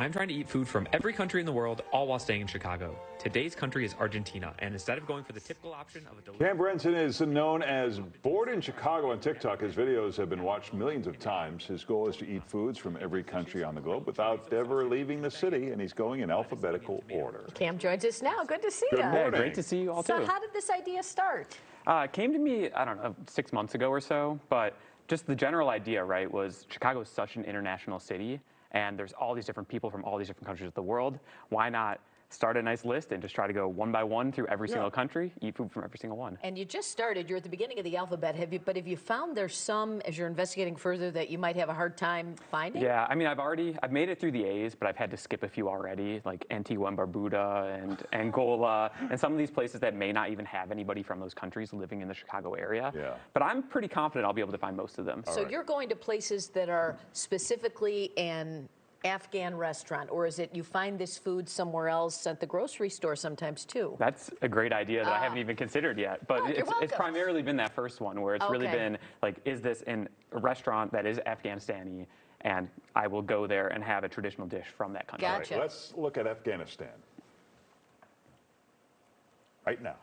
I'm trying to eat food from every country in the world, all while staying in Chicago. Today's country is Argentina, and instead of going for the typical option of a delicious... Cam Brenton is known as Bored in Chicago on TikTok. His videos have been watched millions of times. His goal is to eat foods from every country on the globe without ever leaving the city, and he's going in alphabetical order. Cam joins us now. Good to see you. Good morning. Great to see you all, too. So how did this idea start? It came to me, I don't know, 6 months ago or so, but just the general idea, right, was Chicago is such an international city, and there's all these different people from all these different countries of the world. Why not start a nice list and just try to go one by one through every single country, eat food from every single one? And you just started. You're at the beginning of the alphabet. Have you found there's some, as you're investigating further, that you might have a hard time finding? Yeah, I mean, I've made it through the A's, but I've had to skip a few already, like Antigua and Barbuda and Angola, and some of these places that may not even have anybody from those countries living in the Chicago area. Yeah. But I'm pretty confident I'll be able to find most of them. So you're going to places that are specifically an Afghan restaurant, or is it you find this food somewhere else at the grocery store sometimes too? That's a great idea that I haven't even considered yet. But it's primarily been that first one where it's really been like, is this in a restaurant that is Afghanistani, and I will go there and have a traditional dish from that country. Gotcha. All right, let's look at Afghanistan right now.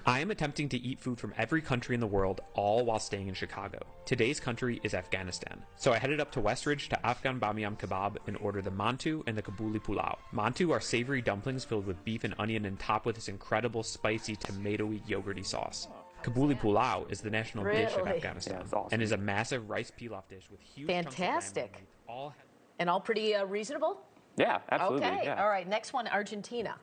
I am attempting to eat food from every country in the world, all while staying in Chicago. Today's country is Afghanistan. So I headed up to Westridge to Afghan Bamiyam Kebab and ordered the mantu and the Kabuli Pulao. Mantu are savory dumplings filled with beef and onion and topped with this incredible spicy tomatoey yogurty sauce. Kabuli Pulao is the national dish of Afghanistan and is a massive rice pilaf dish with huge fantastic. All and all pretty reasonable? Yeah, absolutely. Okay, yeah. all right, next one, Argentina.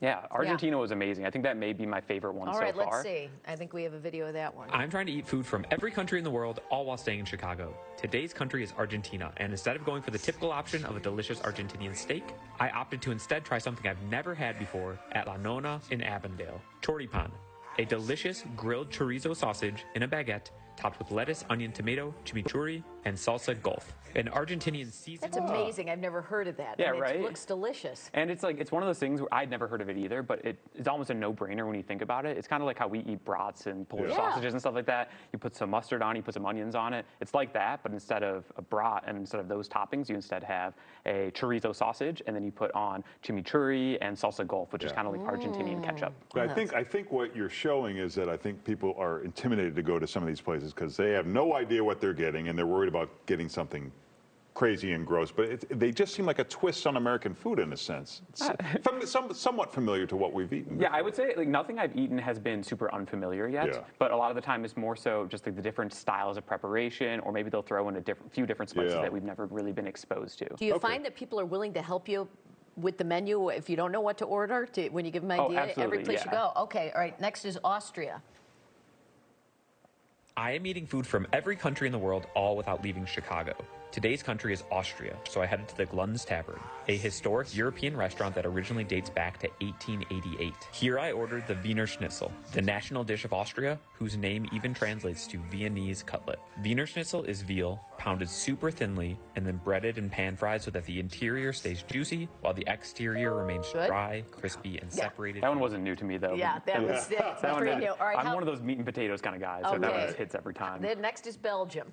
Yeah, Argentina was amazing. I think that may be my favorite one so far. All right, let's see. I think we have a video of that one. I'm trying to eat food from every country in the world, all while staying in Chicago. Today's country is Argentina, and instead of going for the typical option of a delicious Argentinian steak, I opted to instead try something I've never had before at La Nona in Avondale, choripan, a delicious grilled chorizo sausage in a baguette topped with lettuce, onion, tomato, chimichurri, and salsa golf. An Argentinian seasoned... That's amazing. I've never heard of that. Yeah, and right? It looks delicious. And it's like, it's one of those things where I'd never heard of it either, but it's almost a no-brainer when you think about it. It's kind of like how we eat brats and Polish sausages and stuff like that. You put some mustard on, you put some onions on it. It's like that, but instead of a brat and instead of those toppings, you instead have a chorizo sausage, and then you put on chimichurri and salsa golf, which is kind of like Argentinian ketchup. But I think what you're showing is that I think people are intimidated to go to some of these places because they have no idea what they're getting, and they're worried about getting something crazy and gross, but they just seem like a twist on American food in a sense. Somewhat familiar to what we've eaten. Yeah, I would say like nothing I've eaten has been super unfamiliar yet, but a lot of the time it's more so just like the different styles of preparation, or maybe they'll throw in a few different spices that we've never really been exposed to. Do you find that people are willing to help you with the menu if you don't know what to order when you give them an idea? Absolutely, every place you go. Okay, all right, next is Austria. I am eating food from every country in the world, all without leaving Chicago. Today's country is Austria, so I headed to the Glunz Tavern, a historic European restaurant that originally dates back to 1888. Here I ordered the Wiener Schnitzel, the national dish of Austria, whose name even translates to Viennese cutlet. Wiener Schnitzel is veal, pounded super thinly, and then breaded and pan-fried so that the interior stays juicy, while the exterior remains dry, crispy, and separated. That one wasn't new to me, though. Yeah, that was pretty new. All right, I'm one of those meat and potatoes kind of guys, so that one just hits every time. Then next is Belgium.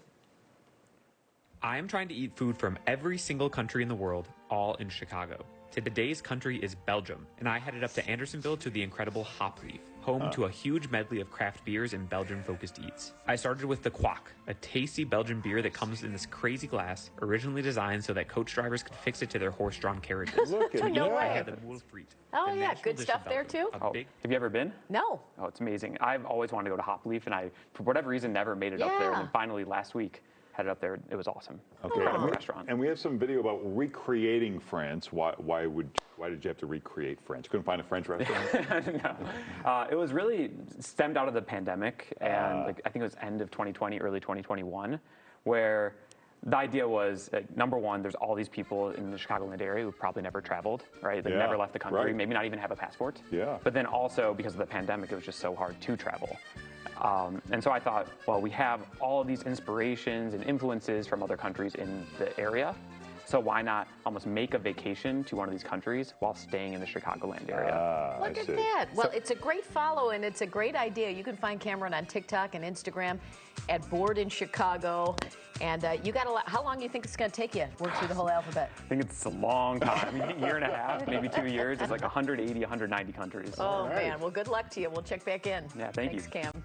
I am trying to eat food from every single country in the world, all in Chicago. Today's country is Belgium, and I headed up to Andersonville to the incredible Hopleaf, home to a huge medley of craft beers and Belgian-focused eats. I started with the Kwak, a tasty Belgian beer that comes in this crazy glass, originally designed so that coach drivers could fix it to their horse-drawn carriages. Look at No that. way. I had the Moule Frite. Oh, the yeah, national good dish stuff of there, Belgium. too? Have you ever been? No. Oh, it's amazing. I've always wanted to go to Hopleaf, and I, for whatever reason, never made it up there. And then finally, last week, headed up there. It was awesome. Okay. Incredible restaurant. And we have some video about recreating France. Why did you have to recreate France? You couldn't find a French restaurant? No. It was really stemmed out of the pandemic, and I think it was end of 2020, early 2021, where the idea was, number one, there's all these people in the Chicagoland area who probably never traveled, right? They never left the country, maybe not even have a passport. Yeah. But then also, because of the pandemic, it was just so hard to travel. And so I thought, well, we have all of these inspirations and influences from other countries in the area. So why not almost make a vacation to one of these countries while staying in the Chicagoland area? Look at that. Well, it's a great follow and it's a great idea. You can find Cameron on TikTok and Instagram at Bored in Chicago. And you got a lot. How long do you think it's going to take you to work through the whole alphabet? I think it's a long time. I mean, a year and a half, maybe 2 years. It's like 180, 190 countries. Oh, man. Well, good luck to you. We'll check back in. Yeah, thank you. Thanks, Cam.